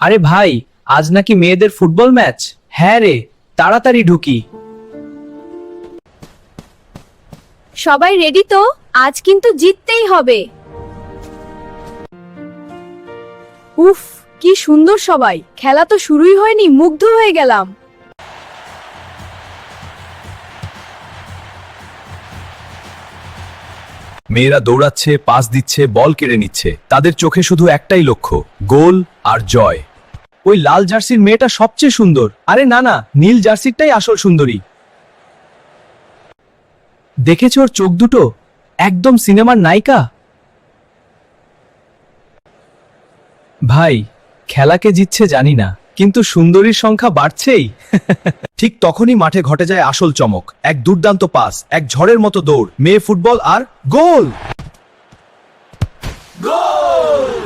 আরে ভাই, আজ নাকি মেয়েদের ফুটবল ম্যাচ। হ্যাঁ রে, তাড়াতাড়ি ঢুকি। সবাই রেডি তো? আজ কিন্তু জিততেই হবে। উফ, কি সুন্দর সবাই! খেলা তো শুরুই হয়নি, মুগ্ধ হয়ে গেলাম। মেয়েরা দৌড়াচ্ছে, পাস দিচ্ছে, বল কেড়ে নিচ্ছে। তাদের চোখে শুধু একটাই লক্ষ্য, গোল আর জয়। ওই লাল জার্সির মেয়েটা সবচেয়ে সুন্দর। আরে না না, নীল জার্সিরটাই আসল সুন্দরী। দেখেছ ওর চোখ দুটো? একদম সিনেমার নায়িকা। ভাই, খেলাকে জিতছে জানি না, কিন্তু সুন্দরীর সংখ্যা বাড়ছেই। ঠিক তখনই মাঠে ঘটে যায় আসল চমক। এক দুর্দান্ত পাস, এক ঝড়ের মতো দৌড়, মেয়ে ফুটবল আর গোল। গোল!